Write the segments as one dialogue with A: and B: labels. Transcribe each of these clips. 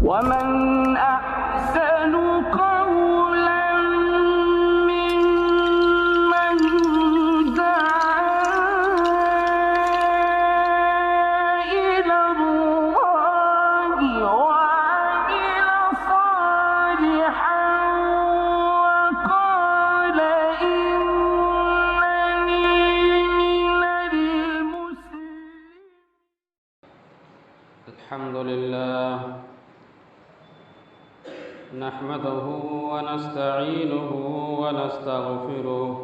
A: ومن أحسن قولا ممن دعا إلى الله وعمل صالحا وقال إنني من المسلمين.
B: الحمد لله نحمده ونستعينه ونستغفره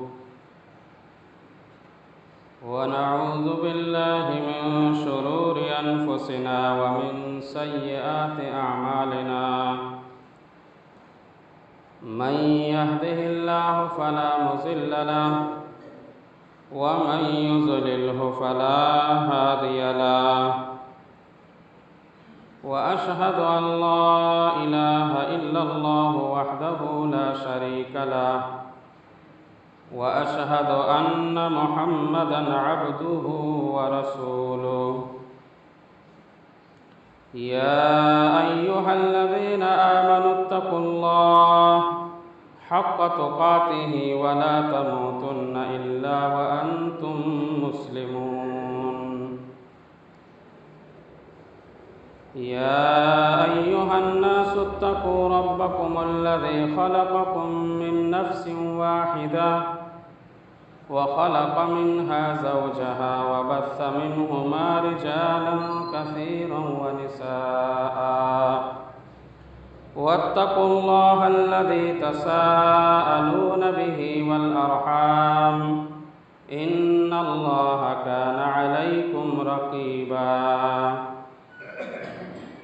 B: ونعوذ بالله من شرور أنفسنا ومن سيئات أعمالنا من يهده الله فلا مضل له ومن يضلله فلا هادي له وأشهد أن لا إله إلا الله وحده لا شريك له وأشهد أن محمدًا عبده ورسوله. يا أيها الذين آمنوا اتقوا الله حق تقاته ولا تموتن إلا وأنتم مسلمون. يا أيها الناس اتقوا ربكم الذي خلقكم من نفس واحدة وخلق منها زوجها وبث منهما رجالا كثيرا ونساء واتقوا الله الذي تساءلون به والأرحام إن الله كان عليكم رقيبا.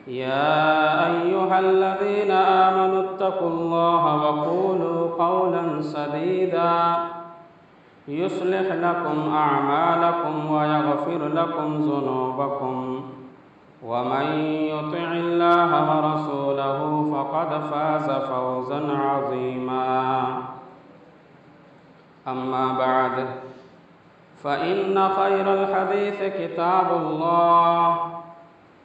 B: يا أيها الذين آمنوا اتقوا الله وقولوا قولا سديدا يصلح لكم أعمالكم ويغفر لكم ذنوبكم ومن يطع الله ورسوله فقد فاز فوزا عظيما. أما بعد فإن خير الحديث كتاب الله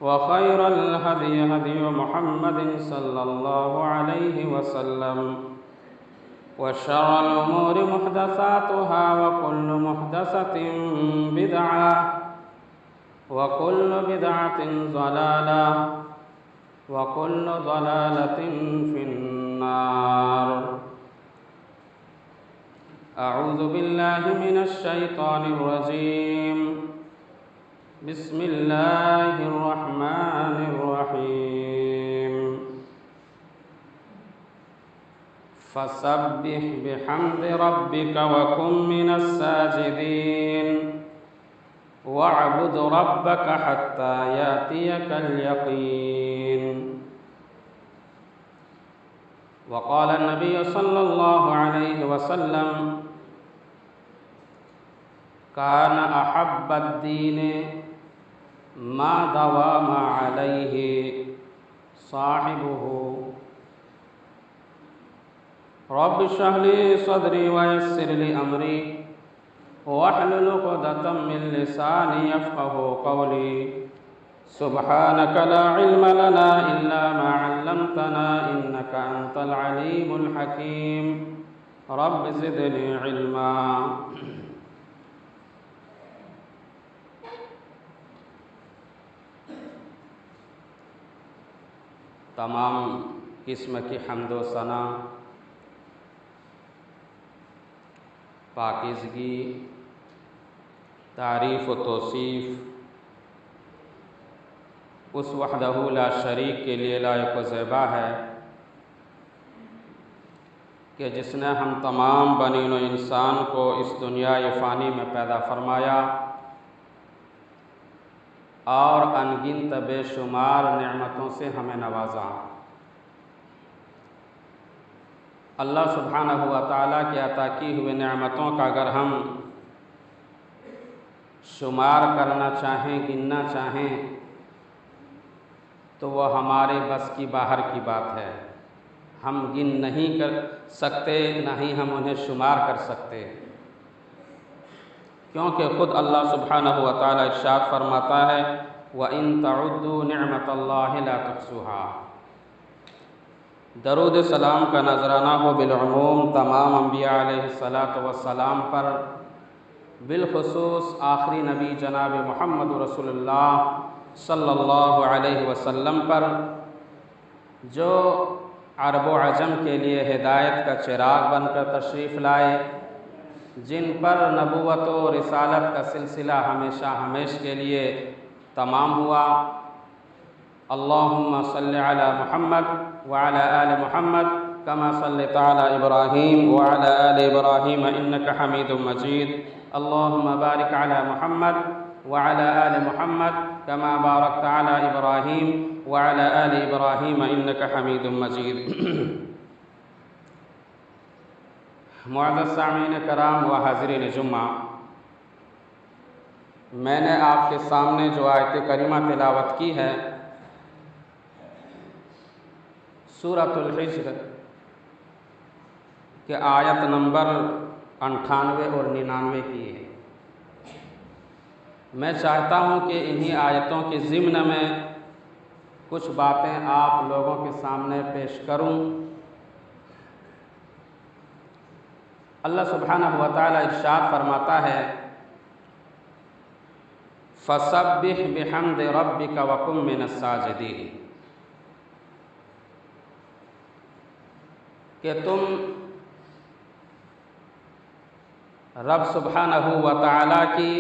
B: وخير الهدي هدي محمد صلى الله عليه وسلم وشر الأمور محدثاتها وكل محدثة بدعة وكل بدعة ضلالة وكل ضلالة في النار. أعوذ بالله من الشيطان الرجيم. بسم الله الرحمن الرحيم. فسبح بحمد ربك وكن من الساجدين واعبد ربك حتى يأتيك اليقين. وقال النبي صلى الله عليه وسلم كان أحب الدين ما دوام عليه صاحبه. رب اشرح لي صدري ويسر لي أمري واحلل عقدة من لساني يفقهوا قولي. سبحانك لا علم لنا إلا ما علمتنا إنك أنت العليم الحكيم. رب زدني علما. تمام قسم کی حمد و ثنا، پاکیزگی، تعریف و توصیف اس وحدہ لا شریک کے لیے لائق و زیبا ہے کہ جس نے ہم تمام بنی نوع انسان کو اس دنیا فانی میں پیدا فرمایا اور انگنت بے شمار نعمتوں سے ہمیں نوازا۔ اللہ سبحانہ و تعالیٰ کے عطا کی ہوئے نعمتوں کا اگر ہم شمار کرنا چاہیں، گننا چاہیں تو وہ ہمارے بس کی باہر کی بات ہے۔ ہم گن نہیں کر سکتے، نہ ہی ہم انہیں شمار کر سکتے، کیونکہ خود اللہ سبحانہ و تعالیٰ ارشاد فرماتا ہے وَإِن تَعُدُّوا نِعْمَةَ اللَّهِ لَا تُحْصُوهَا۔ درود سلام کا نذرانہ ہو بالعموم تمام انبیاء علیہ الصلاۃ والسلام پر، بالخصوص آخری نبی جناب محمد رسول اللہ صلی اللہ علیہ وسلم پر، جو عرب و عجم کے لیے ہدایت کا چراغ بن کر تشریف لائے، جن پر نبوت و رسالت کا سلسلہ ہمیشہ ہمیش کے لیے تمام ہوا۔ اللہم صلی علی محمد وعلی آل محمد کما صلیت علی ابراہیم وعلی آل ابراہیم انک حمید مجید۔ اللہم بارک علی محمد وعلی آل محمد کما بارکت علی ابراہیم وعلی آل ابراہیم انک حمید مجید۔ معزز سامعین کرام و حاضرین جمعہ، میں نے آپ کے سامنے جو آیت کریمہ تلاوت کی ہے سورۃ الحجر کے آیت نمبر 98 اور 99 کی ہے۔ میں چاہتا ہوں کہ انہی آیتوں کے ضمن میں کچھ باتیں آپ لوگوں کے سامنے پیش کروں۔ اللہ سبحانہ و تعالی ارشاد فرماتا ہے، فَسَبِّحْ بِحَمْدِ رَبِّكَ وَكُن مِّنَ السَّاجِدِينَ، کہ تم رب سبحانہ و تعالی کی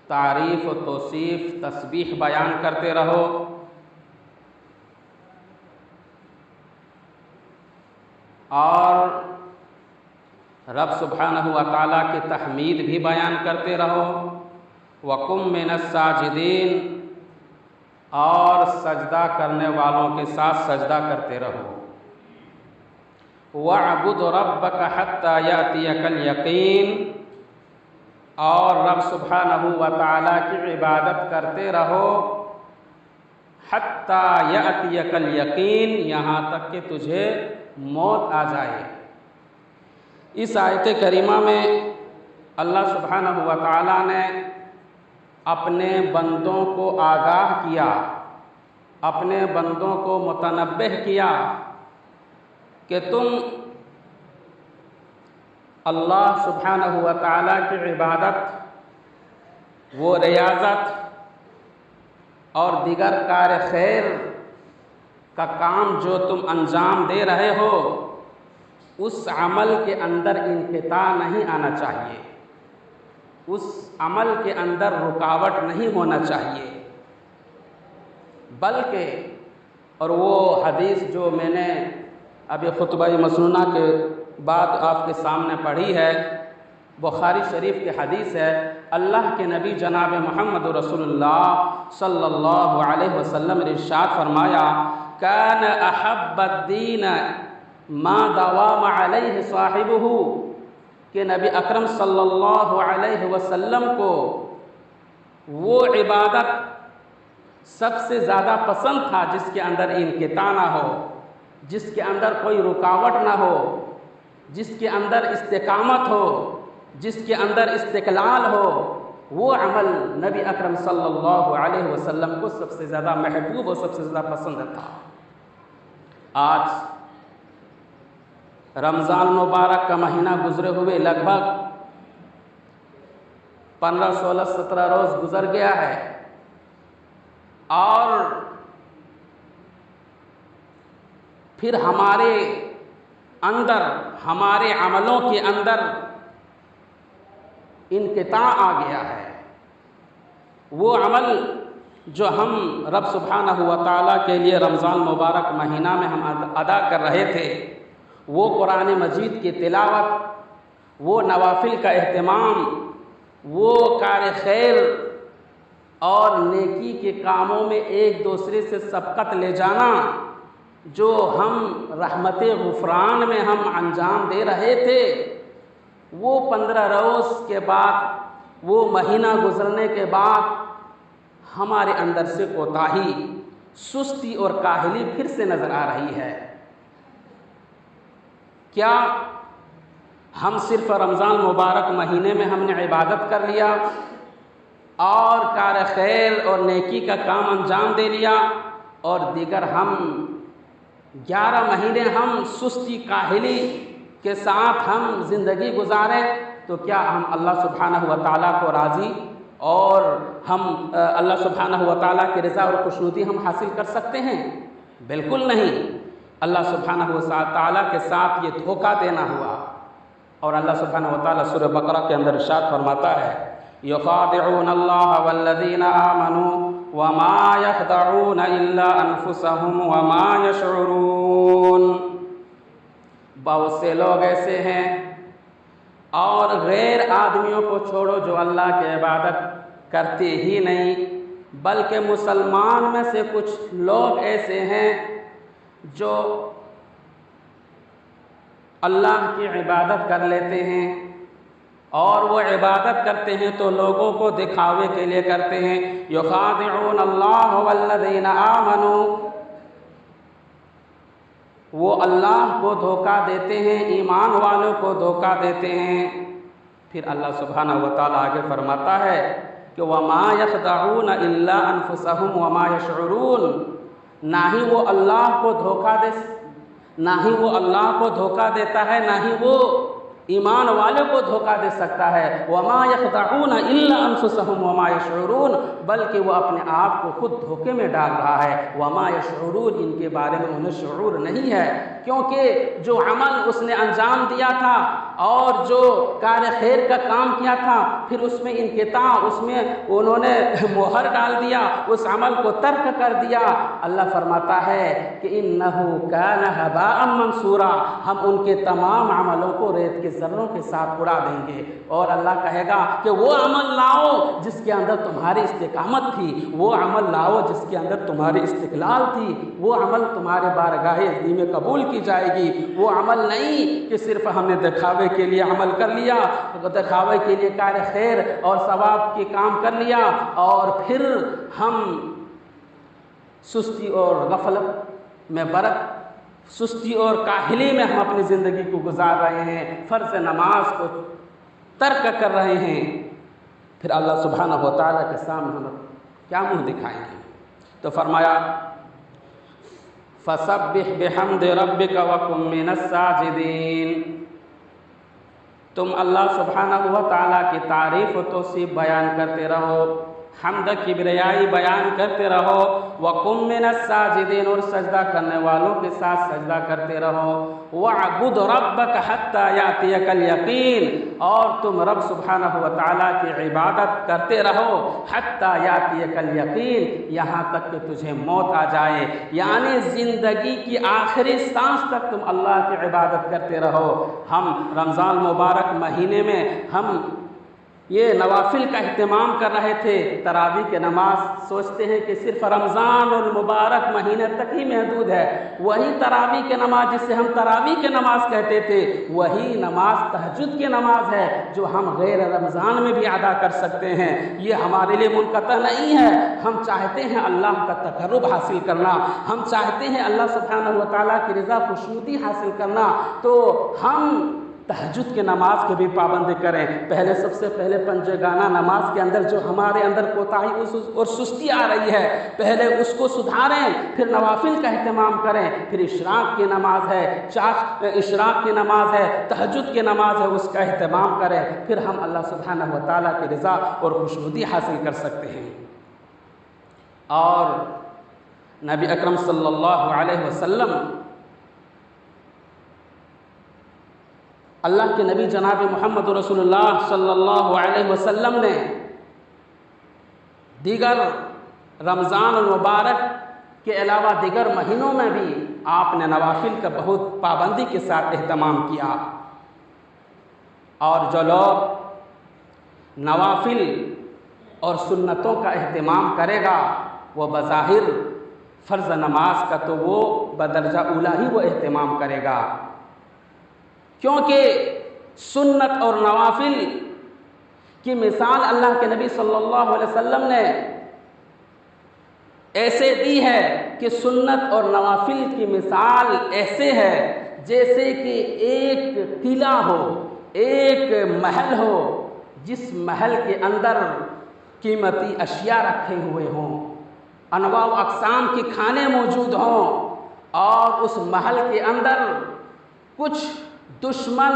B: تعریف و توصیف تسبیح بیان کرتے رہو، اور رب سبحانہ و تعالیٰ کی تحمید بھی بیان کرتے رہو، وَقُم مِّنَ السَّاجِدِينَ، اور سجدہ کرنے والوں کے ساتھ سجدہ کرتے رہو، وَاعْبُدْ رَبَّكَ حَتَّى يَأْتِيَكَ الْيَقِينُ، اور رب سبحانہ و تعالیٰ کی عبادت کرتے رہو، حَتَّى يَأْتِيَكَ الْيَقِينُ، یہاں تک کہ تجھے موت آ جائے۔ اس آیت کریمہ میں اللہ سبحانہ و تعالیٰ نے اپنے بندوں کو آگاہ کیا، اپنے بندوں کو متنبہ کیا کہ تم اللہ سبحانہ و تعالیٰ کی عبادت، وہ ریاضت اور دیگر کار خیر کا کام جو تم انجام دے رہے ہو، اس عمل کے اندر انقطاع نہیں آنا چاہیے، اس عمل کے اندر رکاوٹ نہیں ہونا چاہیے، بلکہ، اور وہ حدیث جو میں نے ابھی خطبہ مسنونہ کے بعد آپ کے سامنے پڑھی ہے، بخاری شریف کی حدیث ہے، اللہ کے نبی جناب محمد رسول اللہ صلی اللہ علیہ وسلم نے ارشاد فرمایا، کان احب الدین ما دوام علیہ صاحبہ، کہ نبی اکرم صلی اللہ علیہ وسلم کو وہ عبادت سب سے زیادہ پسند تھا جس کے اندر انقطاع نہ ہو، جس کے اندر کوئی رکاوٹ نہ ہو، جس کے اندر استقامت ہو، جس کے اندر استقلال ہو، وہ عمل نبی اکرم صلی اللہ علیہ وسلم کو سب سے زیادہ محبوب اور سب سے زیادہ پسند تھا۔ آج رمضان مبارک کا مہینہ گزرے ہوئے لگ بھگ 15، 16، 17 روز گزر گیا ہے، اور پھر ہمارے اندر، ہمارے عملوں کے اندر انقطاع آ گیا ہے۔ وہ عمل جو ہم رب سبحانہ و تعالیٰ کے لیے رمضان مبارک مہینہ میں ہم ادا کر رہے تھے، وہ قرآن مجید کی تلاوت، وہ نوافل کا اہتمام، وہ کار خیر اور نیکی کے کاموں میں ایک دوسرے سے سبقت لے جانا، جو ہم رحمت غفران میں ہم انجام دے رہے تھے، وہ 15 روز کے بعد، وہ مہینہ گزرنے کے بعد ہمارے اندر سے کوتاہی، سستی اور کاہلی پھر سے نظر آ رہی ہے۔ کیا ہم صرف رمضان مبارک مہینے میں ہم نے عبادت کر لیا اور کار خیر اور نیکی کا کام انجام دے لیا اور دیگر ہم 11 مہینے ہم سستی کاہلی کے ساتھ ہم زندگی گزاریں تو کیا ہم اللہ سبحانہ و تعالیٰ کو راضی اور ہم اللہ سبحانہ و تعالیٰ کی رضا اور خوشنودی ہم حاصل کر سکتے ہیں؟ بالکل نہیں۔ اللہ سبحانہ و تعالیٰ کے ساتھ یہ دھوکہ دینا ہوا۔ اور اللہ سبحانہ و تعالیٰ سورہ بقرہ کے اندر ارشاد فرماتا ہے یخادعون اللہ والذین آمنوا وما یخدعون الا انفسهم وما یشعرون۔ بہت سے لوگ ایسے ہیں اور غیر آدمیوں کو چھوڑو جو اللہ کی عبادت کرتے ہی نہیں، بلکہ مسلمان میں سے کچھ لوگ ایسے ہیں جو اللہ کی عبادت کر لیتے ہیں، اور وہ عبادت کرتے ہیں تو لوگوں کو دکھاوے کے لیے کرتے ہیں۔ یخادعون اللہ والذین آمنوا، وہ اللہ کو دھوکہ دیتے ہیں، ایمان والوں کو دھوکہ دیتے ہیں۔ پھر اللہ سبحانہ و تعالیٰ آگے فرماتا ہے کہ وما یخدعون الا انفسهم وما یشعرون، نہ ہی وہ اللہ کو دھوکہ دیتا ہے، نہ ہی وہ ایمان والے کو دھوکہ دے سکتا ہے۔ وما یخدعون الا انفسهم وما یشعرون، بلکہ وہ اپنے آپ کو خود دھوکے میں ڈال رہا ہے۔ وما یشعرون، ان کے بارے میں انہیں شعور نہیں ہے، کیونکہ جو عمل اس نے انجام دیا تھا اور جو کار خیر کا کام کیا تھا، پھر اس میں انقطاع، اس میں انہوں نے مہر ڈال دیا، اس عمل کو ترک کر دیا۔ اللہ فرماتا ہے کہ انه کان هباء منثورا، ہم ان کے تمام عملوں کو ریت کے ذروں کے ساتھ اڑا دیں گے، اور اللہ کہے گا کہ وہ عمل لاؤ جس کے اندر تمہاری استقامت تھی، وہ عمل لاؤ جس کے اندر تمہاری استقلال تھی، وہ عمل تمہارے بارگاہ عظیم میں قبول کی جائے گی۔ وہ عمل نہیں کہ صرف ہم نے دکھاوے کے لیے عمل کر لیا، دکھاوے کے لیے کار خیر اور ثواب کے کام کر لیا، اور پھر ہم سستی اور غفلت میں سستی اور کاہلی میں ہم اپنی زندگی کو گزار رہے ہیں، فرض نماز کو ترک کر رہے ہیں۔ پھر اللہ سبحانہ و تعالیٰ کے سامنے ہم کیا منہ دکھائیں گے؟ تو فرمایا فَسَبِّحْ بِحَمْدِ رَبِّكَ وَكُن مِّنَ السَّاجِدِينَ، تم اللہ سبحانہ و تعالیٰ کی تعریف و توصیف بیان کرتے رہو، حمد کبریائی بیان کرتے رہو، وَقُم مِّنَ السَّاجِدِينَ، اور سجدہ کرنے والوں کے ساتھ سجدہ کرتے رہو، وَاعْبُدْ رَبَّكَ حَتَّى يَأْتِيَكَ الْيَقِينُ، اور تم رب سبحانہ و تعالیٰ کی عبادت کرتے رہو، حَتَّى يَأْتِيَكَ الْيَقِينُ، یہاں تک کہ تجھے موت آ جائے، یعنی زندگی کی آخری سانس تک تم اللہ کی عبادت کرتے رہو۔ ہم رمضان مبارک مہینے میں ہم یہ نوافل کا اہتمام کر رہے تھے، تراویح کی نماز سوچتے ہیں کہ صرف رمضان المبارک مہینے تک ہی محدود ہے، وہی تراویح کی نماز جسے ہم تراویح کی نماز کہتے تھے، وہی نماز تہجد کی نماز ہے جو ہم غیر رمضان میں بھی ادا کر سکتے ہیں۔ یہ ہمارے لیے منقطع نہیں ہے، ہم چاہتے ہیں اللہ کا تقرب حاصل کرنا، ہم چاہتے ہیں اللہ سبحانہ و تعالیٰ کی رضا خوشنودی حاصل کرنا، تو ہم تہجد کی نماز کے بھی پابند کریں۔ سب سے پہلے پنجگانہ نماز کے اندر جو ہمارے اندر کوتاہی اور سستی آ رہی ہے، پہلے اس کو سدھاریں، پھر نوافل کا اہتمام کریں، پھر اشراق کی نماز ہے، اشراق کی نماز ہے، تہجد کی نماز ہے، اس کا اہتمام کریں، پھر ہم اللہ سبحانہ و تعالیٰ کی رضا اور خوشنودی حاصل کر سکتے ہیں۔ اور نبی اکرم صلی اللہ علیہ وسلم، اللہ کے نبی جناب محمد رسول اللہ صلی اللہ علیہ وسلم نے دیگر رمضان المبارک کے علاوہ دیگر مہینوں میں بھی آپ نے نوافل کا بہت پابندی کے ساتھ اہتمام کیا، اور جو لوگ نوافل اور سنتوں کا اہتمام کرے گا وہ بظاہر فرض نماز کا تو وہ بدرجہ اولا ہی وہ اہتمام کرے گا، کیونکہ سنت اور نوافل کی مثال اللہ کے نبی صلی اللہ علیہ وسلم نے ایسے دی ہے کہ سنت اور نوافل کی مثال ایسے ہے جیسے کہ ایک قلعہ ہو، ایک محل ہو، جس محل کے اندر قیمتی اشیاء رکھے ہوئے ہوں، انواع و اقسام کے کھانے موجود ہوں، اور اس محل کے اندر کچھ دشمن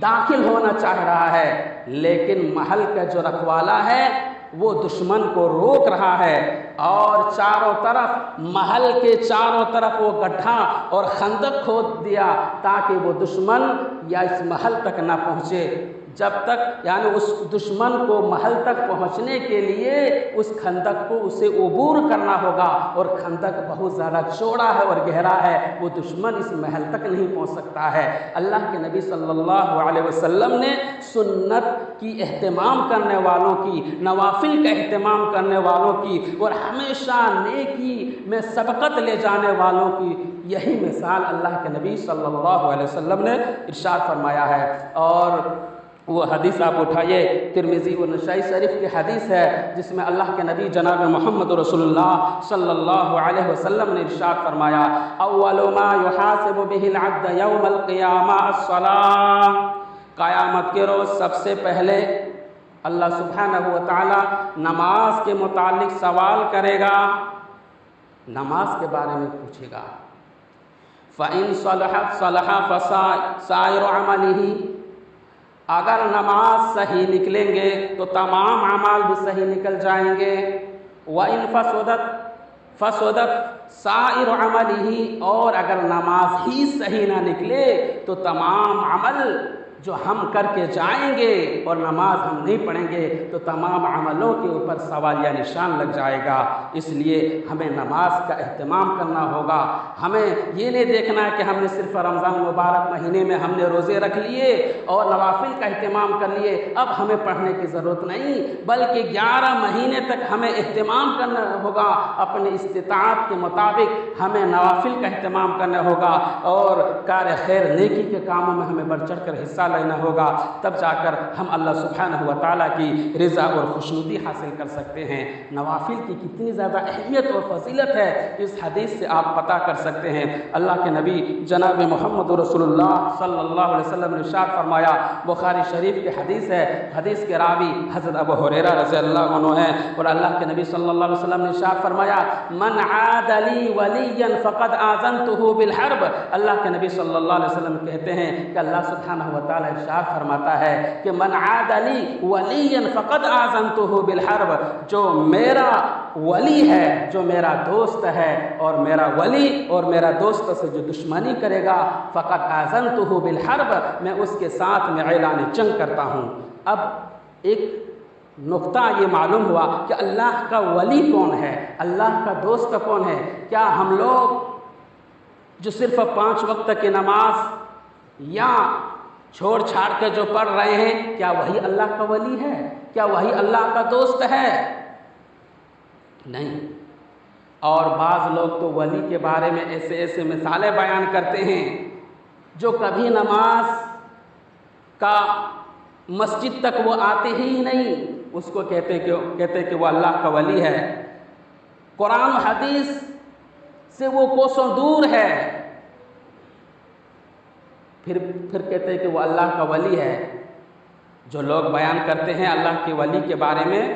B: داخل ہونا چاہ رہا ہے، لیکن محل کا جو رکھوالا ہے وہ دشمن کو روک رہا ہے، اور چاروں طرف محل کے چاروں طرف وہ گڈھا اور خندق کھود دیا تاکہ وہ دشمن یا اس محل تک نہ پہنچے، جب تک یعنی اس دشمن کو محل تک پہنچنے کے لیے اس خندق کو اسے عبور کرنا ہوگا، اور خندق بہت زیادہ چوڑا ہے اور گہرا ہے، وہ دشمن اس محل تک نہیں پہنچ سکتا ہے۔ اللہ کے نبی صلی اللہ علیہ وسلم نے سنت کی اہتمام کرنے والوں کی، نوافل کا اہتمام کرنے والوں کی، اور ہمیشہ نیکی میں سبقت لے جانے والوں کی یہی مثال اللہ کے نبی صلی اللہ علیہ وسلم نے ارشاد فرمایا ہے۔ اور وہ حدیث آپ اٹھائیے، ترمذی و نسائی شریف کی حدیث ہے، جس میں اللہ کے نبی جناب محمد رسول اللہ صلی اللہ علیہ وسلم نے ارشاد فرمایا، اول ما یحاسب به العبد یوم القیامہ الصلاۃ، قیامت کے روز سب سے پہلے اللہ سبحانہ و تعالی نماز کے متعلق سوال کرے گا، نماز کے بارے میں پوچھے گا۔ فَإِن صَلَحَتْ صَلَحَ فَسَائِرُ عَمَلِهِ، اگر نماز صحیح نکلیں گے تو تمام اعمال بھی صحیح نکل جائیں گے، وَإِن فَسَدَتْ سَائِرُ عَمَلِهِ، اور اگر نماز ہی صحیح نہ نکلے تو تمام عمل جو ہم کر کے جائیں گے اور نماز ہم نہیں پڑھیں گے تو تمام عملوں کے اوپر سوالیہ نشان لگ جائے گا۔ اس لیے ہمیں نماز کا اہتمام کرنا ہوگا۔ ہمیں یہ نہیں دیکھنا ہے کہ ہم نے صرف رمضان مبارک مہینے میں ہم نے روزے رکھ لیے اور نوافل کا اہتمام کر لیے، اب ہمیں پڑھنے کی ضرورت نہیں، بلکہ 11 مہینے تک ہمیں اہتمام کرنا ہوگا، اپنی استطاعت کے مطابق ہمیں نوافل کا اہتمام کرنا ہوگا، اور کار خیر نیکی کے کاموں میں ہمیں بڑھ چڑھ کر حصہ لینا ہوگا، تب جا کر ہم اللہ سبحانہ و تعالیٰ کی رضا اور خوشنودی حاصل کر سکتے ہیں۔ نوافل کی کتنی زیادہ اہمیت اور فضیلت ہے اس حدیث سے آپ پتہ کر سکتے ہیں۔ اللہ کے نبی جناب محمد رسول اللہ صلی اللہ علیہ وسلم نے ارشاد فرمایا، بخاری شریف کی حدیث ہے، حدیث کے راوی حضرت ابو ہریرہ رضی اللہ عنہ ہیں، اور اللہ کے نبی صلی اللہ علیہ وسلم نے ارشاد فرمایا، من عاد لی ولیا فقد آذنتہ بالحرب، اللہ کے نبی صلی اللہ علیہ وسلم کہتے ہیں کہ اللہ سبحانہ و تعالیٰ ارشاد فرماتا ہے کہ من عاد لی ولیا فقد آذنتہ بالحرب، جو میرا ولی ہے، جو میرا دوست ہے، اور میرا ولی اور میرا دوست سے جو دشمنی کرے گا، فقد آذنتہ بالحرب، میں اس کے ساتھ میں اعلان جنگ کرتا ہوں۔ اب ایک نقطہ یہ معلوم ہوا کہ اللہ کا ولی کون ہے، اللہ کا دوست کون ہے۔ کیا ہم لوگ جو صرف 5 وقت کی نماز یا چھوڑ چھاڑ کے جو پڑھ رہے ہیں، کیا وہی اللہ کا ولی ہے؟ کیا وہی اللہ کا دوست ہے؟ نہیں۔ اور بعض لوگ تو ولی کے بارے میں ایسے مثالیں بیان کرتے ہیں، جو کبھی نماز کا مسجد تک وہ آتے ہی نہیں، اس کو کہتے کہ وہ اللہ کا ولی ہے، قرآن و حدیث سے وہ کوسوں دور ہے، پھر کہتے ہیں کہ وہ اللہ کا ولی ہے۔ جو لوگ بیان کرتے ہیں اللہ کے ولی کے بارے میں،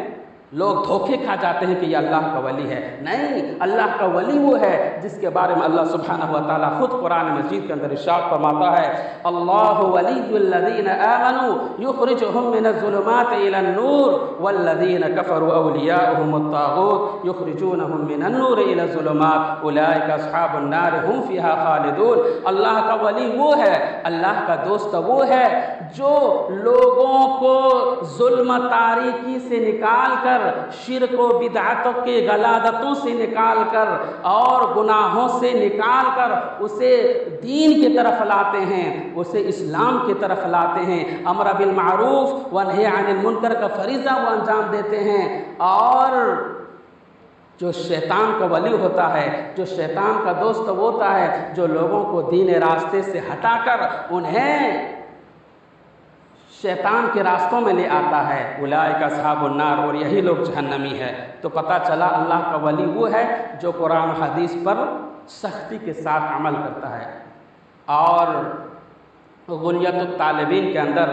B: لوگ دھوکے کھا جاتے ہیں کہ یہ اللہ کا ولی ہے۔ نہیں، اللہ کا ولی وہ ہے جس کے بارے میں اللہ سبحانہ و تعالیٰ خود قرآن مجید کے اندر ارشاد فرماتا ہے، اللہ ولی الذین آمنوا یخرجہم من الظلمات الی النور والذین کفروا اولیاؤہم الطاغوت یخرجونہم من النور الی الظلمات اولئک اصحاب النار ہم فیہا خالدون۔ اللہ کا ولی وہ ہے، اللہ کا دوست وہ ہے جو لوگوں کو ظلم تاریکی سے نکال کر، شرک و بدعتوں کے غلاظتوں سے نکال کر اور گناہوں سے نکال کر اسے دین کی طرف لاتے ہیں، اسے اسلام کی طرف لاتے ہیں، امر بالمعروف و نہی عن المنکر کا فریضہ وہ انجام دیتے ہیں۔ اور جو شیطان کا ولی ہوتا ہے، جو شیطان کا دوست ہوتا ہے، جو لوگوں کو دین راستے سے ہٹا کر انہیں شیطان کے راستوں میں لے آتا ہے، اولئک اصحاب النار، اور یہی لوگ جہنمی ہے۔ تو پتہ چلا اللہ کا ولی وہ ہے جو قرآن و حدیث پر سختی کے ساتھ عمل کرتا ہے۔ اور غنیۃ الطالبین کے اندر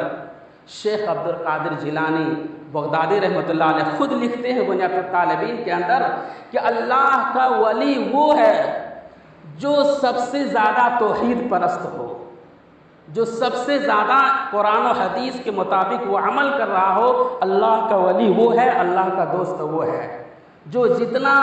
B: شیخ عبد القادر جیلانی بغدادی رحمۃ اللہ علیہ خود لکھتے ہیں بنیاد الطالبین کے اندر کہ اللہ کا ولی وہ ہے جو سب سے زیادہ توحید پرست ہو، جو سب سے زیادہ قرآن و حدیث کے مطابق وہ عمل کر رہا ہو۔ اللہ کا ولی وہ ہے، اللہ کا دوست وہ ہے جو جتنا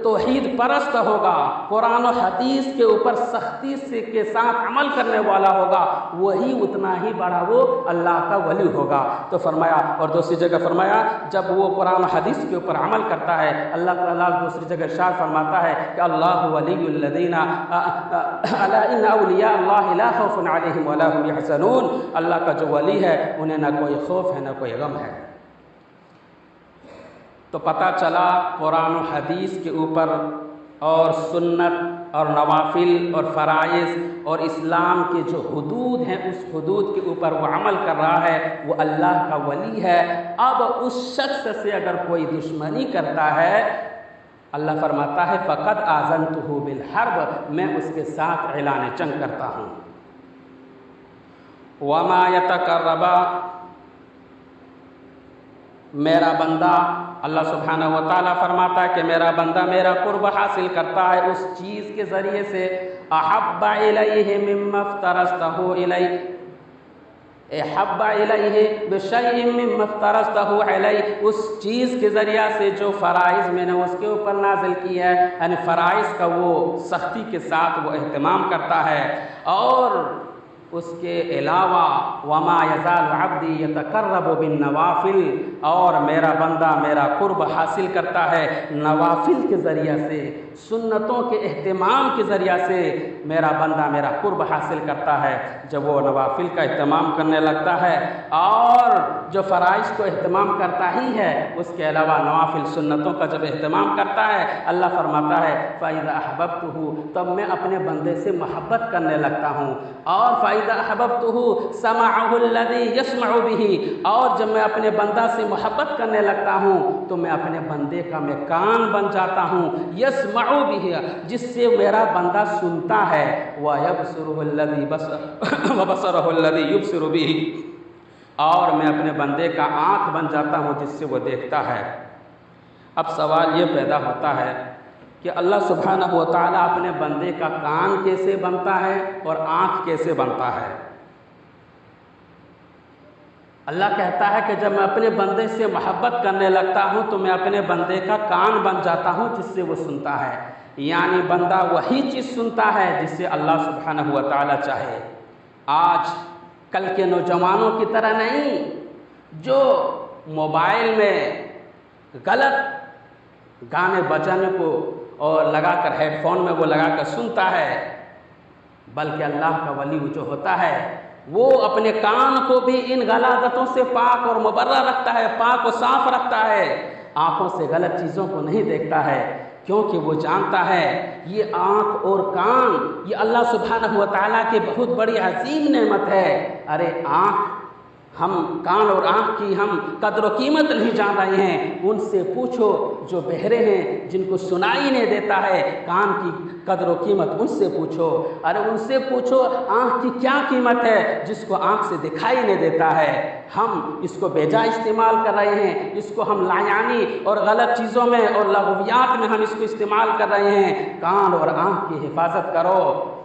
B: توحید پرست ہوگا، قرآن و حدیث کے اوپر سختی سے کے ساتھ عمل کرنے والا ہوگا، وہی اتنا ہی بڑا وہ اللہ کا ولی ہوگا۔ تو فرمایا، اور دوسری جگہ فرمایا جب وہ قرآن و حدیث کے اوپر عمل کرتا ہے، اللہ تعالیٰ دوسری جگہ ارشاد فرماتا ہے کہ اللہ ولی الذین الا ان اولیاء اللہ لا خوف علیہم ولا هم یحزنون، اللہ کا جو ولی ہے انہیں نہ کوئی خوف ہے نہ کوئی غم ہے۔ تو پتہ چلا قرآن و حدیث کے اوپر اور سنت اور نوافل اور فرائض اور اسلام کے جو حدود ہیں اس حدود کے اوپر وہ عمل کر رہا ہے، وہ اللہ کا ولی ہے۔ اب اس شخص سے اگر کوئی دشمنی کرتا ہے، اللہ فرماتا ہے فقد آذنتہ بالحرب، میں اس کے ساتھ اعلان جنگ کرتا ہوں۔ وما یتقرب، میرا بندہ، اللہ سبحانہ و تعالیٰ فرماتا ہے کہ میرا بندہ میرا قرب حاصل کرتا ہے اس چیز کے ذریعے سے احب الیہ مما افترضتہ علیہ، احب الیہ بشیء مما افترضتہ علیہ، اس چیز کے ذریعہ سے جو فرائض میں نے اس کے اوپر نازل کی ہے، یعنی فرائض کا وہ سختی کے ساتھ وہ اہتمام کرتا ہے۔ اور اس کے علاوہ وما یزال عبدی یتقرب بالنوافل، اور میرا بندہ میرا قرب حاصل کرتا ہے نوافل کے ذریعہ سے، سنتوں کے اہتمام کے ذریعہ سے میرا بندہ میرا قرب حاصل کرتا ہے۔ جب وہ نوافل کا اہتمام کرنے لگتا ہے اور جو فرائض کو اہتمام کرتا ہی ہے، اس کے علاوہ نوافل سنتوں کا جب اہتمام کرتا ہے، اللہ فرماتا ہے فَإِذَا أَحْبَبْتُهُ، تب میں اپنے بندے سے محبت کرنے لگتا ہوں۔ اور فَإِذَا أَحْبَبْتُهُ سَمَعَهُ الَّذِي يَسْمَعُ بِهِ، اور جب میں اپنے بندہ سے محبت کرنے لگتا ہوں تو میں اپنے بندے کا میں کان بن جاتا ہوں، يَسْمَعُ بِهِ، جس سے میرا بندہ سنتا ہے، وَيَبْصِرُهُ الَّذِي وَبَصَرَهُ الَّذِي يُبْصِرُ بِهِ، اور میں اپنے بندے کا آنکھ بن جاتا ہوں جس سے وہ دیکھتا ہے۔ اب سوال یہ پیدا ہوتا ہے کہ اللہ سبحانہ و تعالیٰ اپنے بندے کا کان کیسے بنتا ہے اور آنکھ کیسے بنتا ہے؟ اللہ کہتا ہے کہ جب میں اپنے بندے سے محبت کرنے لگتا ہوں تو میں اپنے بندے کا کان بن جاتا ہوں جس سے وہ سنتا ہے، یعنی بندہ وہی چیز سنتا ہے جس سے اللہ سبحانہ و تعالیٰ چاہے۔ آج کل کے نوجوانوں کی طرح نہیں جو موبائل میں غلط گانے بجانے کو اور لگا کر ہیڈ فون میں وہ لگا کر سنتا ہے، بلکہ اللہ کا ولی جو ہوتا ہے وہ اپنے کان کو بھی ان غلاظتوں سے پاک اور مبرہ رکھتا ہے، پاک و صاف رکھتا ہے، آنکھوں سے غلط چیزوں کو نہیں دیکھتا ہے، کیونکہ وہ جانتا ہے یہ آنکھ اور کان یہ اللہ سبحانہ و تعالیٰ کی بہت بڑی عظیم نعمت ہے۔ ارے آنکھ، ہم کان اور آنکھ کی ہم قدر و قیمت نہیں جان رہے ہیں، ان سے پوچھو جو بہرے ہیں، جن کو سنائی نہیں دیتا ہے کان کی قدر و قیمت ان سے پوچھو۔ ارے ان سے پوچھو آنکھ کی کیا قیمت ہے جس کو آنکھ سے دکھائی نہیں دیتا ہے۔ ہم اس کو بے جا استعمال کر رہے ہیں، اس کو ہم لایانی اور غلط چیزوں میں اور لغویات میں ہم اس کو استعمال کر رہے ہیں۔ کان اور آنکھ کی حفاظت کرو،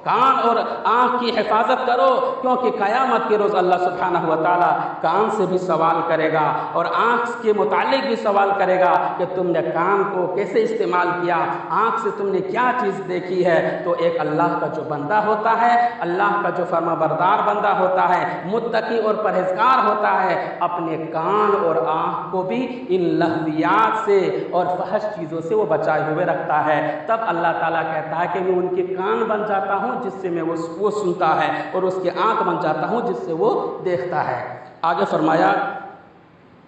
B: کان اور آنکھ کی حفاظت کرو، کیونکہ قیامت کے روز اللہ سبحانہ و تعالیٰ کان سے بھی سوال کرے گا اور آنکھ کے متعلق بھی سوال کرے گا کہ تم نے کان کو کیسے استعمال کیا، آنکھ سے تم نے کیا چیز دیکھی ہے۔ تو ایک اللہ کا جو بندہ ہوتا ہے، اللہ کا جو فرما بردار بندہ ہوتا ہے، متقی اور پرہیزگار ہوتا ہے، اپنے کان اور آنکھ کو بھی ان لغویات سے اور فحش چیزوں سے وہ بچائے ہوئے رکھتا ہے۔ تب اللہ تعالیٰ کہتا ہے کہ میں ان کے کان بن جاتا ہوں جس سے میں وہ سنتا ہے، اور اس کی آنکھ بن جاتا ہوں جس سے وہ دیکھتا ہے۔ آگے فرمایا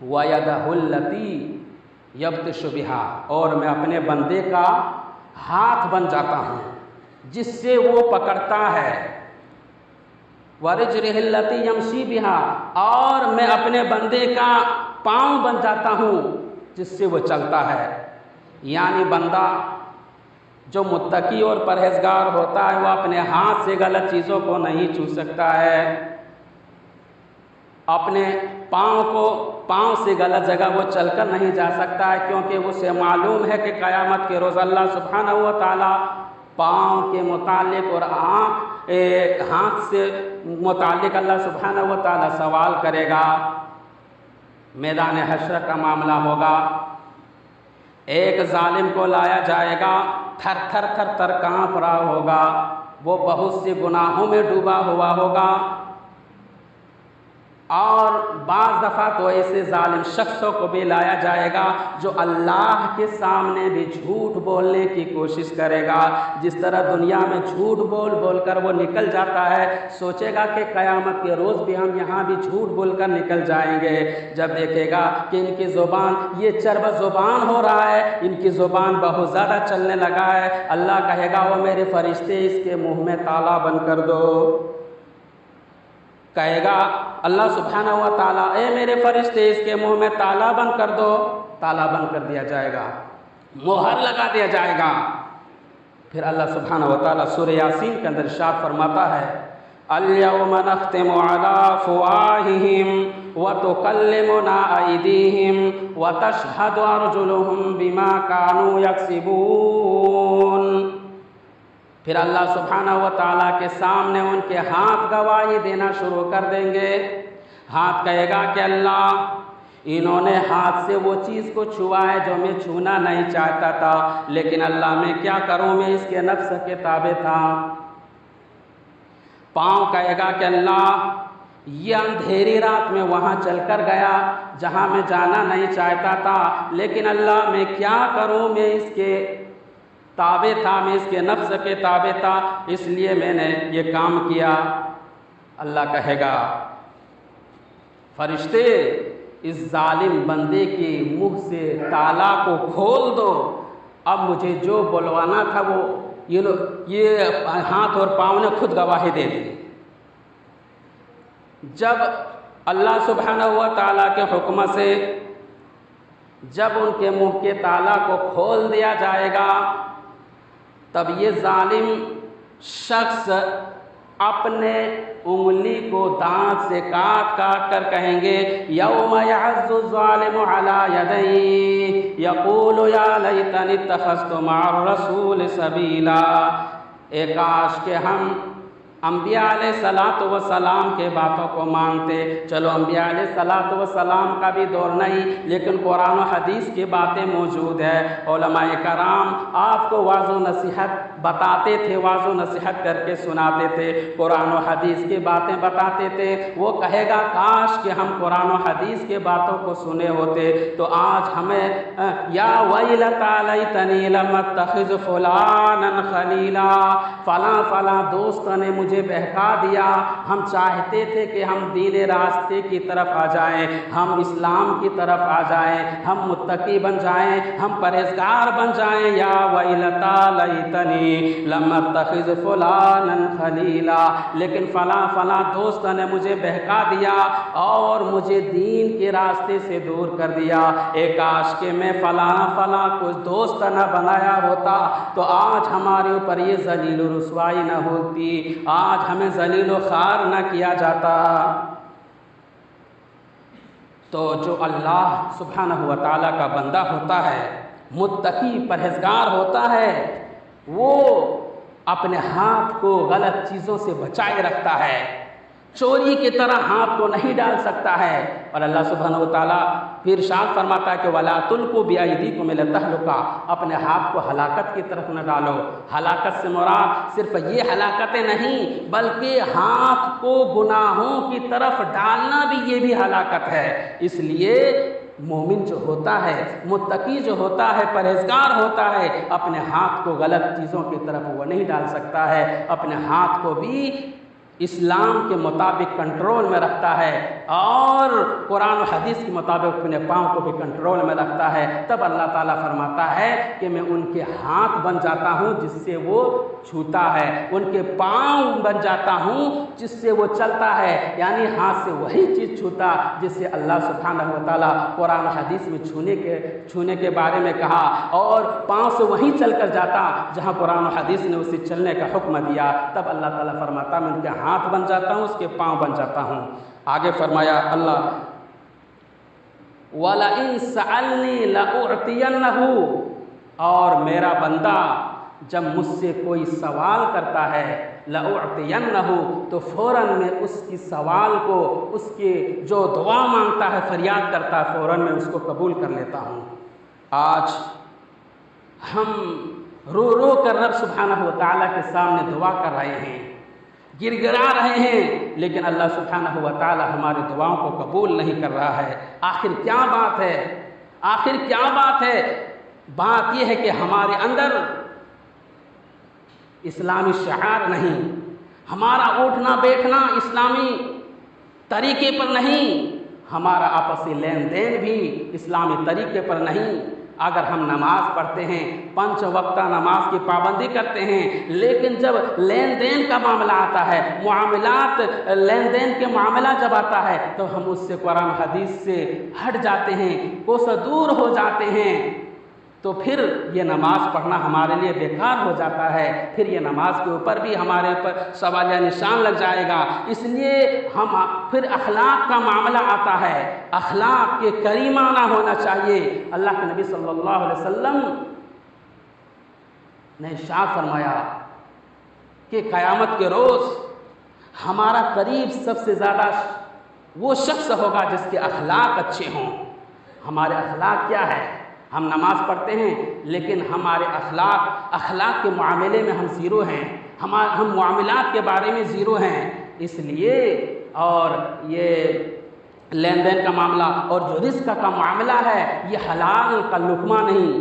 B: وَيَدَهُ الَّتِي يَبْطِشُ بِهَا، اور میں اپنے بندے کا ہاتھ بن جاتا ہوں جس سے وہ پکڑتا ہے، وَرِجْلِهِ الَّتِي يَمْشِي بِهَا، اور میں اپنے بندے کا پاؤں بن جاتا ہوں جس سے وہ چلتا ہے۔ یعنی بندہ جو متقی اور پرہیزگار ہوتا ہے وہ اپنے ہاتھ سے غلط چیزوں کو نہیں چھو سکتا ہے، اپنے پاؤں سے غلط جگہ وہ چل کر نہیں جا سکتا ہے، کیونکہ اسے معلوم ہے کہ قیامت کے روز اللہ سبحانہ و تعالیٰ پاؤں کے متعلق اور ہاتھ سے متعلق اللہ سبحانہ و تعالیٰ سوال کرے گا۔ میدان حشر کا معاملہ ہوگا، ایک ظالم کو لایا جائے گا، تھر تھر تھر تھر کانپ رہا ہوگا، وہ بہت سے گناہوں میں ڈوبا ہوا ہوگا، اور بعض دفعہ تو ایسے ظالم شخصوں کو بھی لایا جائے گا جو اللہ کے سامنے بھی جھوٹ بولنے کی کوشش کرے گا۔ جس طرح دنیا میں جھوٹ بول کر وہ نکل جاتا ہے، سوچے گا کہ قیامت کے روز بھی ہم یہاں بھی جھوٹ بول کر نکل جائیں گے۔ جب دیکھے گا کہ ان کی زبان یہ چرب زبان ہو رہا ہے، ان کی زبان بہت زیادہ چلنے لگا ہے، اللہ کہے گا وہ میرے فرشتے اس کے منہ میں تالا بند کر دو۔ کہے گا اللہ سبحانہ و تعالیٰ اے میرے فرشتے اس کے منہ میں تالا بند کر دو، تالا بند کر دیا جائے گا، مہر لگا دیا جائے گا۔ پھر اللہ سبحانہ و تعالیٰ سورہ یاسین کے اندر ارشاد فرماتا ہے الَّوْمَ نَخْتِمُ عَلَىٰ أَفْوَاهِهِمْ وَتُكَلِّمُنَا أَيْدِيهِمْ وَتَشْهَدُ أَرْجُلُهُمْ بِمَا كَانُوا يَكْسِبُونَ۔ پھر اللہ سبحانہ و تعالیٰ کے سامنے ان کے ہاتھ گواہی دینا شروع کر دیں گے۔ ہاتھ کہے گا کہ اللہ انہوں نے ہاتھ سے وہ چیز کو چھوا ہے جو میں چھونا نہیں چاہتا تھا، لیکن اللہ میں کیا کروں، میں اس کے نفس کے تابع تھا۔ پاؤں کہے گا کہ اللہ یہ اندھیری رات میں وہاں چل کر گیا جہاں میں جانا نہیں چاہتا تھا، لیکن اللہ میں کیا کروں، میں اس کے تابع تھا، میں اس کے نفس کے تابع تھا، اس لیے میں نے یہ کام کیا۔ اللہ کہے گا فرشتے اس ظالم بندے کے منہ سے تالا کو کھول دو، اب مجھے جو بلوانا تھا وہ یہ ہاتھ اور پاؤں نے خود گواہی دے دی۔ جب اللہ سبحانہ و تعالیٰ کے حکم سے جب ان کے منہ کے تالا کو کھول دیا جائے گا، تب یہ ظالم شخص اپنے انگلی کو دانت سے کاٹ کر کہیں گے یوم یعض الظالم علی یدیہ یقول یا لیتنی اتخذت مع الرسول سبیلا۔ اے کاش کہ ہم انبیاء علیہ الصلوۃ والسلام کے باتوں کو مانتے۔ چلو انبیاء علیہ الصلوۃ والسلام کا بھی دور نہیں، لیکن قرآن و حدیث کی باتیں موجود ہے۔ علماء کرام آپ کو واعظ و نصیحت بتاتے تھے، واعظ و نصیحت کر کے سناتے تھے، قرآن و حدیث کی باتیں بتاتے تھے۔ وہ کہے گا کاش کہ ہم قرآن و حدیث کے باتوں کو سنے ہوتے تو آج ہمیں یا ویلتی لیتنی لم اتخذ فلانا خلیلا، فلاں دوست نے مجھے بہکا دیا، ہم چاہتے تھے کہ ہم دین راستے کی طرف آ جائیں، ہم اسلام کی طرف آ جائیں، ہم متقی بن جائیں، ہم پرہیزگار بن جائیں۔ یا ویلتا لیتنی لم اتخذ فلانا خلیلا، لیکن فلاں دوست نے مجھے بہکا دیا اور مجھے دین کے راستے سے دور کر دیا۔ اے کاش کہ میں فلاں کچھ دوست نہ بنایا ہوتا تو آج ہمارے اوپر یہ ذلیل و رسوائی نہ ہوتی، آج ہمیں ذلیل و خوار نہ کیا جاتا۔ تو جو اللہ سبحانہ و تعالیٰ کا بندہ ہوتا ہے، متقی پرہیزگار ہوتا ہے، وہ اپنے ہاتھ کو غلط چیزوں سے بچائے رکھتا ہے، چوری کی طرح ہاتھ کو نہیں ڈال سکتا ہے۔ اور اللہ سبحانہ و تعالیٰ پھر ارشاد فرماتا ہے کہ وَلَا تُلْقُوا بِأَيْدِيكُمْ إِلَى التَّهْلُكَةِ، اپنے ہاتھ کو ہلاکت کی طرف نہ ڈالو۔ ہلاکت سے مراد صرف یہ ہلاکتیں نہیں بلکہ ہاتھ کو گناہوں کی طرف ڈالنا بھی یہ بھی ہلاکت ہے۔ اس لیے مومن جو ہوتا ہے، متقی جو ہوتا ہے، پرہیزگار ہوتا ہے، اپنے ہاتھ کو غلط چیزوں کی طرف وہ نہیں ڈال سکتا ہے، اپنے ہاتھ کو بھی اسلام کے مطابق کنٹرول میں رکھتا ہے اور قرآن و حدیث کے مطابق اپنے پاؤں کو بھی کنٹرول میں رکھتا ہے۔ تب اللہ تعالیٰ فرماتا ہے کہ میں ان کے ہاتھ بن جاتا ہوں جس سے وہ چھوتا ہے، ان کے پاؤں بن جاتا ہوں جس سے وہ چلتا ہے، یعنی ہاتھ سے وہی چیز چھوتا جس سے اللہ سبحانہ و تعالیٰ قرآن و حدیث میں چھونے کے بارے میں کہا، اور پاؤں سے وہیں چل کر جاتا جہاں قرآن و حدیث نے اسے چلنے کا حکم دیا۔ تب اللہ تعالیٰ فرماتا میں ان کے ہاتھ بن جاتا ہوں، اس کے پاؤں بن جاتا ہوں۔ آگے فرمایا اللہ وَلَئِن سَأَلْنِي لَأُعْطِيَنَّهُ، اور میرا بندہ جب مجھ سے کوئی سوال کرتا ہے لَأُعْطِيَنَّهُ، تو فوراً میں اس کی سوال کو، اس کے جو دعا مانگتا ہے، فریاد کرتا ہے، فوراً میں اس کو قبول کر لیتا ہوں۔ آج ہم رو رو کر رب سبحانہ و تعالیٰ کے سامنے دعا کر رہے ہیں، گر گرا رہے ہیں، لیکن اللہ سبحانہ و تعالیٰ ہماری دعاؤں کو قبول نہیں کر رہا ہے۔ آخر کیا بات ہے؟ آخر کیا بات ہے؟ بات یہ ہے کہ ہمارے اندر اسلامی شعار نہیں، ہمارا اٹھنا بیٹھنا اسلامی طریقے پر نہیں، ہمارا آپسی لین دین بھی اسلامی طریقے پر نہیں۔ اگر ہم نماز پڑھتے ہیں، 5 وقتہ نماز کی پابندی کرتے ہیں، لیکن جب لین دین کا معاملہ آتا ہے، معاملات، لین دین کے معاملہ جب آتا ہے، تو ہم اس سے قرآن حدیث سے ہٹ جاتے ہیں، کوسوں دور ہو جاتے ہیں، تو پھر یہ نماز پڑھنا ہمارے لیے بیکار ہو جاتا ہے، پھر یہ نماز کے اوپر بھی ہمارے اوپر سوالیہ نشان لگ جائے گا۔ اس لیے ہم پھر اخلاق کا معاملہ آتا ہے، اخلاق کے کریمانہ ہونا چاہیے۔ اللہ کے نبی صلی اللہ علیہ وسلم نے ارشاد فرمایا کہ قیامت کے روز ہمارا قریب سب سے زیادہ وہ شخص ہوگا جس کے اخلاق اچھے ہوں۔ ہمارے اخلاق کیا ہے؟ ہم نماز پڑھتے ہیں، لیکن ہمارے اخلاق کے معاملے میں ہم زیرو ہیں، ہم معاملات کے بارے میں زیرو ہیں۔ اس لیے اور یہ لین دین کا معاملہ اور جو رزق کا معاملہ ہے، یہ حلال کا لقمہ نہیں،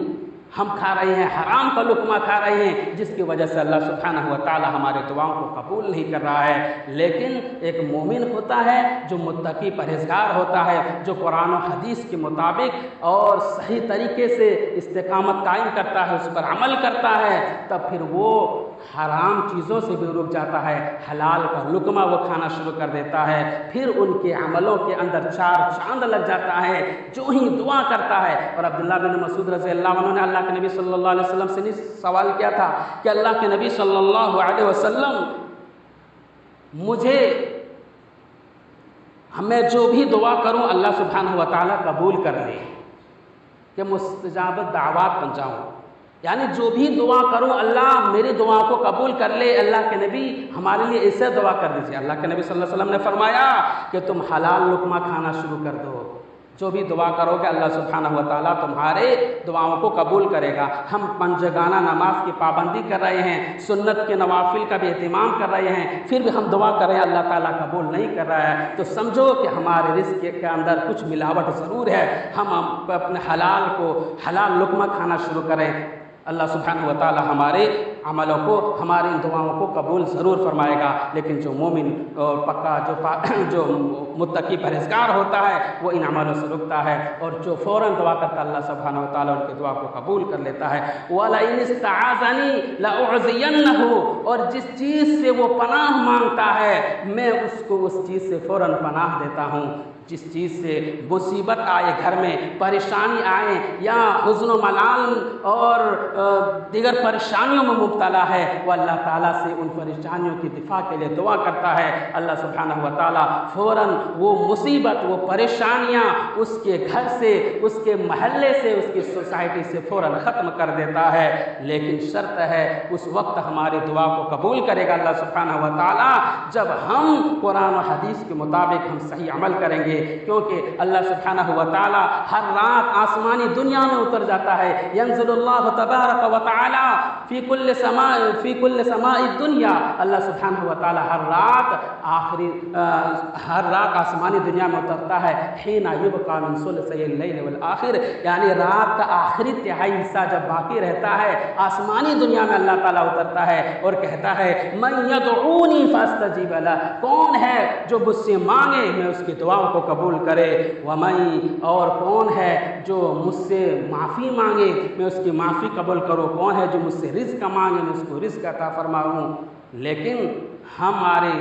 B: ہم کھا رہے ہیں، حرام کا لقمہ کھا رہے ہیں، جس کی وجہ سے اللہ سبحانہ و تعالی ہمارے دعاؤں کو قبول نہیں کر رہا ہے۔ لیکن ایک مومن ہوتا ہے جو متقی پرہیزگار ہوتا ہے، جو قرآن و حدیث کے مطابق اور صحیح طریقے سے استقامت قائم کرتا ہے، اس پر عمل کرتا ہے، تب پھر وہ حرام چیزوں سے بھی رک جاتا ہے، حلال کا لقمہ وہ کھانا شروع کر دیتا ہے، پھر ان کے عملوں کے اندر 4 چاند لگ جاتا ہے جو ہی دعا کرتا ہے۔ اور عبداللہ بن مسعود رضی اللہ عنہ نے اللہ کے نبی صلی اللہ علیہ وسلم سے سوال کیا تھا کہ اللہ کے نبی صلی اللہ علیہ وسلم، میں جو بھی دعا کروں اللہ سبحانہ و تعالیٰ قبول کر لے، کہ مستجاب دعوات بن جاؤں، یعنی جو بھی دعا کروں اللہ میری دعاؤں کو قبول کر لے۔ اللہ کے نبی ہمارے لیے ایسے دعا کر دیجیے۔ اللہ کے نبی صلی اللہ علیہ وسلم نے فرمایا کہ تم حلال لقمہ کھانا شروع کر دو، جو بھی دعا کرو گے اللہ سبحانہ و تعالیٰ تمہارے دعاؤں کو قبول کرے گا۔ ہم 5 جگانہ نماز کی پابندی کر رہے ہیں، سنت کے نوافل کا بھی اہتمام کر رہے ہیں، پھر بھی ہم دعا کر رہے ہیں اللہ تعالیٰ قبول نہیں کر رہا ہے، تو سمجھو کہ ہمارے رزق کے اندر کچھ ملاوٹ ضرور ہے۔ ہم اپنے حلال لقمہ کھانا شروع کریں، اللہ سبحانہ و تعالیٰ ہمارے عملوں کو، ہماری ان دعاؤں کو قبول ضرور فرمائے گا۔ لیکن جو مومن اور پکا جو متقی پرہیزگار ہوتا ہے وہ ان عملوں سے رکتا ہے، اور جو فوراً دعا کرتا ہے اللہ سبحانہ و تعالیٰ ان کی دعا کو قبول کر لیتا ہے۔ وَلَئِنِ اسْتَعَاذَنِي لَأُعْذِيَنَّهُ، اور جس چیز سے وہ پناہ مانگتا ہے میں اس کو اس چیز سے فوراً پناہ دیتا ہوں۔ جس چیز سے مصیبت آئے، گھر میں پریشانی آئے، یا حزن و ملال اور دیگر پریشانیوں میں مبتلا ہے، وہ اللہ تعالیٰ سے ان پریشانیوں کی دفاع کے لیے دعا کرتا ہے، اللہ سبحانہ و تعالیٰ فوراً وہ مصیبت، وہ پریشانیاں اس کے گھر سے، اس کے محلے سے، اس کی سوسائٹی سے فوراً ختم کر دیتا ہے۔ لیکن شرط ہے اس وقت ہماری دعا کو قبول کرے گا اللہ سبحانہ و تعالیٰ جب ہم قرآن و حدیث کے مطابق ہم صحیح عمل کریں گے، کیونکہ اللہ سبحانہ و تعالیٰ ہر رات آسمانی دنیا میں اتر جاتا ہے۔ ینزل اللہ تبارک و تعالیٰ فی کل سماء الدنیا، اللہ سبحانہ و تعالیٰ ہر رات آسمانی دنیا میں اترتا ہے۔ حین یبقى من ثلثی اللیل والآخر، یعنی رات کا آخری تہائی حصہ جب باقی رہتا ہے، آسمانی دنیا میں اللہ تعالیٰ اترتا ہے اور کہتا ہے من یدعونی فاستجیب لہ، کون ہے جو مجھ سے مانگے میں اس کی دعاؤں کو قبول کرے، ومن، اور کون ہے جو مجھ سے معافی مانگے میں اس کی معافی قبول کروں، کون ہے جو مجھ سے رزق مانگے میں اس کو رزق عطا فرماؤں۔ لیکن ہمارے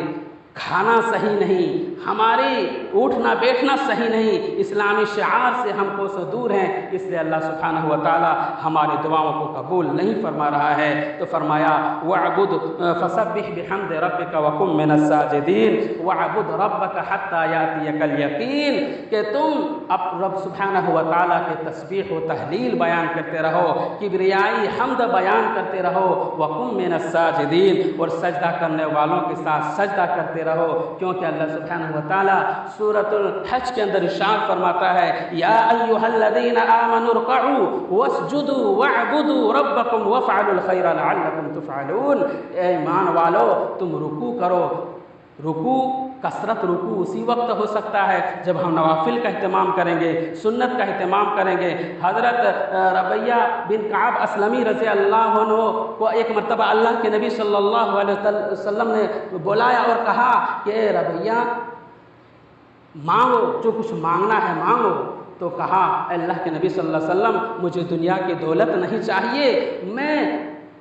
B: کھانا صحیح نہیں، ہماری اٹھنا بیٹھنا صحیح نہیں، اسلامی شعار سے ہم کو سے دور ہیں، اس لیے اللہ سبحانہ و تعالی ہماری دعاؤں کو قبول نہیں فرما رہا ہے۔ تو فرمایا وَاعْبُدْ فَسَبِّحْ بِحَمْدِ رَبِّكَ وَكُن مِّنَ السَّاجِدِينَ وَاعْبُدْ رَبَّكَ حَتَّىٰ يَأْتِيَكَ الْيَقِينُ، کہ تم اب رب سبحانہ و تعالیٰ کے تسبیح و تحلیل بیان کرتے رہو، کبریائی حمد بیان کرتے رہو، وَكُن مِّنَ السَّاجِدِينَ، اور سجدہ کرنے والوں کے ساتھ سجدہ کرتے رہو، کیونکہ اللہ سبحانہ و تعالیٰ سورۃ الحج کے اندر ارشاد فرماتا ہے یا ایھا الذین آمنوا ارکعوا واسجدوا واعبدوا ربکم وافعلوا الخیر لعلکم تفعلون، اے ایمان والو تم رکوع کرو۔ رکوع، کثرت رکوع اسی وقت ہو سکتا ہے جب ہم نوافل کا اہتمام کریں گے، سنت کا اہتمام کریں گے۔ حضرت ربیہ بن کعب اسلمی رضی اللہ عنہ کو ایک مرتبہ اللہ کے نبی صلی اللہ علیہ وسلم نے بلایا اور کہا کہ اے ربیہ مانگو، جو کچھ مانگنا ہے مانگو۔ تو کہا اے اللہ کے نبی صلی اللہ علیہ وسلم مجھے دنیا کی دولت نہیں چاہیے، میں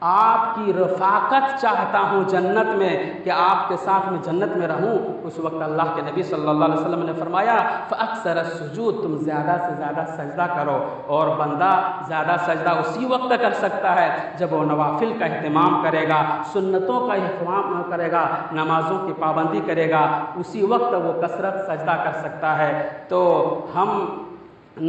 B: آپ کی رفاقت چاہتا ہوں جنت میں، کہ آپ کے ساتھ میں جنت میں رہوں۔ اس وقت اللہ کے نبی صلی اللہ علیہ وسلم نے فرمایا فَأَكْثَرَ السُّجُودِ، تم زیادہ سے زیادہ سجدہ کرو، اور بندہ زیادہ سجدہ اسی وقت کر سکتا ہے جب وہ نوافل کا اہتمام کرے گا، سنتوں کا اہتمام کرے گا، نمازوں کی پابندی کرے گا، اسی وقت وہ کثرت سجدہ کر سکتا ہے۔ تو ہم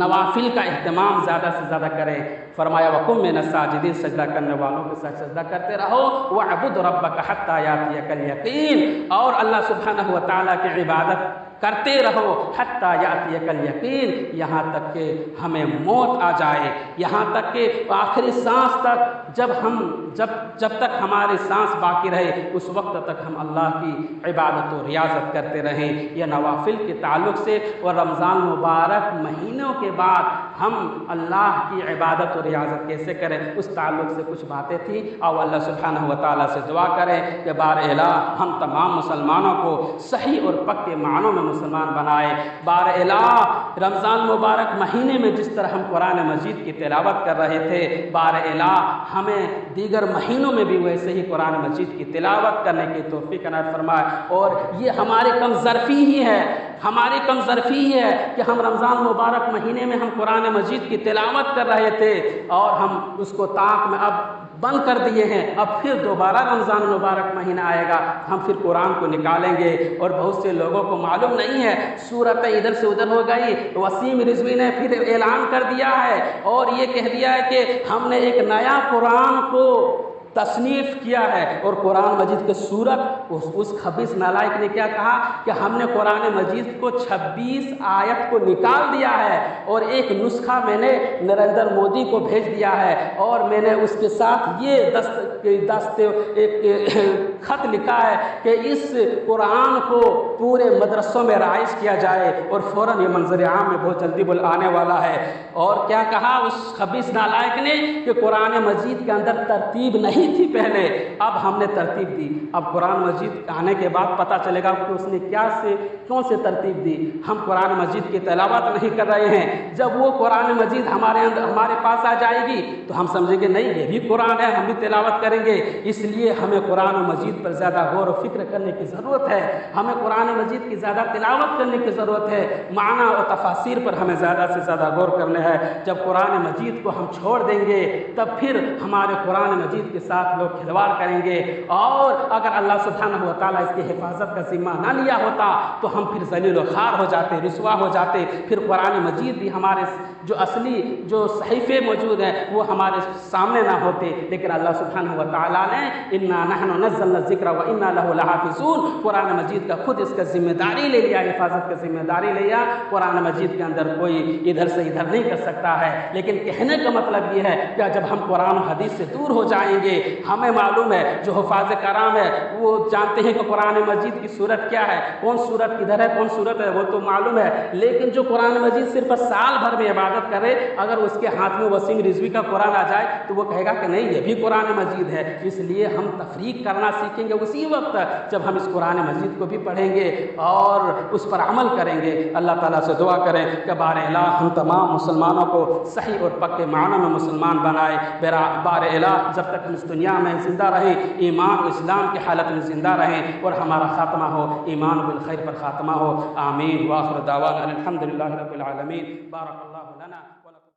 B: نوافل کا اہتمام زیادہ سے زیادہ کریں۔ فرمایا وَكُن مِّنَ السَّاجِدِينَ، سجدہ کرنے والوں کے ساتھ سجدہ کرتے رہو، وَاعْبُدْ رَبَّكَ حَتَّىٰ يَأْتِيَكَ الْيَقِينُ، اور اللہ سبحانہ و تعالیٰ کی عبادت کرتے رہو، حتیٰ یأتیک الیقین، یہاں تک کہ ہمیں موت آ جائے، یہاں تک کہ آخری سانس تک جب تک ہماری سانس باقی رہے اس وقت تک ہم اللہ کی عبادت و ریاضت کرتے رہیں۔ یہ نوافل کے تعلق سے، اور رمضان مبارک مہینوں کے بعد ہم اللہ کی عبادت و ریاضت کیسے کریں، اس تعلق سے کچھ باتیں تھیں، اور اللہ سبحانہ و تعالیٰ سے دعا کریں کہ بار الہ ہم تمام مسلمانوں کو صحیح اور پکے معنوں میں مسلمان بنائے۔ بار الہ رمضان مبارک مہینے میں جس طرح ہم قرآن مجید کی تلاوت کر رہے تھے، بار الہ ہمیں دیگر مہینوں میں بھی ویسے ہی قرآن مجید کی تلاوت کرنے کی توفیق عنایت فرمائے۔ اور یہ ہماری کم ظرفی ہی ہے، ہماری کم ظرفی ہی ہے کہ ہم رمضان مبارک مہینے میں ہم قرآن مجید کی تلاوت کر رہے تھے اور ہم اس کو طاق میں اب بند کر دیے ہیں، اب پھر دوبارہ رمضان مبارک مہینہ آئے گا، ہم پھر قرآن کو نکالیں گے۔ اور بہت سے لوگوں کو معلوم نہیں ہے، صورت ادھر سے ادھر ہو گئی، وسیم رضوی نے پھر اعلان کر دیا ہے اور یہ کہہ دیا ہے کہ ہم نے ایک نیا قرآن کو تصنیف کیا ہے، اور قرآن مجید کے صورت اس خبیث نالائق نے کیا کہا کہ ہم نے قرآن مجید کو 26 آیت کو نکال دیا ہے، اور ایک نسخہ میں نے نریندر مودی کو بھیج دیا ہے، اور میں نے اس کے ساتھ یہ ایک خط لکھا ہے کہ اس قرآن کو پورے مدرسوں میں رائج کیا جائے، اور فوراً یہ منظر عام میں بہت جلدی آنے والا ہے۔ اور کیا کہا اس خبیث نالائق نے کہ قرآن مجید کے اندر ترتیب نہیں تھی پہلے، اب ہم نے ترتیب دی۔ اب قرآن مجید آنے کے بعد پتہ چلے گا کہ اس نے کون سے ترتیب دی۔ ہم قرآن مجید کی تلاوت نہیں کر رہے ہیں، جب وہ قرآن مجید ہمارے پاس آ جائے گی تو ہم سمجھیں گے نہیں یہ بھی قرآن ہے، ہم بھی تلاوت کریں گے۔ اس لیے ہمیں قرآن مجید پر زیادہ غور و فکر کرنے کی ضرورت ہے، ہمیں قرآن مجید کی زیادہ تلاوت کرنے کی ضرورت ہے، معنی اور تفاسیر پر ہمیں زیادہ سے زیادہ غور کرنا ہے۔ جب قرآن مجید کو ہم چھوڑ دیں گے تب پھر ہمارے قرآن مجید کے ساتھ لوگ کھلواڑ کریں گے، اور اگر اللہ سبحانہ و تعالیٰ اس کی حفاظت کا ذمہ نہ لیا ہوتا تو ہم پھر ذلیل و خوار ہو جاتے، رسوا ہو جاتے، پھر قرآن مجید بھی ہمارے جو اصلی جو صحیفے موجود ہیں وہ ہمارے سامنے نہ ہوتے۔ لیکن اللہ سبحانہ و تعالیٰ نے انا نحن نزلنا الذکر وانا لہ لحافظون، قرآن مجید کا خود اس کا ذمہ داری لے لیا، حفاظت کا ذمہ داری لے لیا۔ قرآن مجید کے اندر کوئی ادھر سے ادھر نہیں کر سکتا ہے۔ لیکن کہنے کا مطلب یہ ہے کہ جب ہم قرآن و حدیث سے دور ہو جائیں گے، ہمیں معلوم ہے جو حفاظ کرام ہے وہ جانتے ہیں کہ قرآن مجید کی صورت کیا ہے، کون صورت کدھر ہے، کون صورت ہے وہ تو معلوم ہے، لیکن جو قرآن مجید صرف سال بھر میں عبادت کرے، اگر اس کے ہاتھ میں وسیم رضوی کا قرآن آ جائے تو وہ کہے گا کہ نہیں یہ بھی قرآن مجید ہے۔ اس لیے ہم تفریق کرنا سیکھیں گے اسی وقت جب ہم اس قرآن مجید کو بھی پڑھیں گے اور اس پر عمل کریں گے۔ اللہ تعالیٰ سے دعا کریں کہ بار الہ ہم تمام مسلمانوں کو صحیح اور پکے معنوں میں مسلمان بنائے۔ بار الہ جب تک ہم اس دنیا میں زندہ رہیں، ایمان و اسلام کی حالت میں زندہ رہیں، اور ہمارا خاتمہ ہو ایمان بالخیر پر خاتمہ ہو۔ آمین۔ وآخر دعوانا الحمدللہ رب العالمین۔ بارک اللہ لنا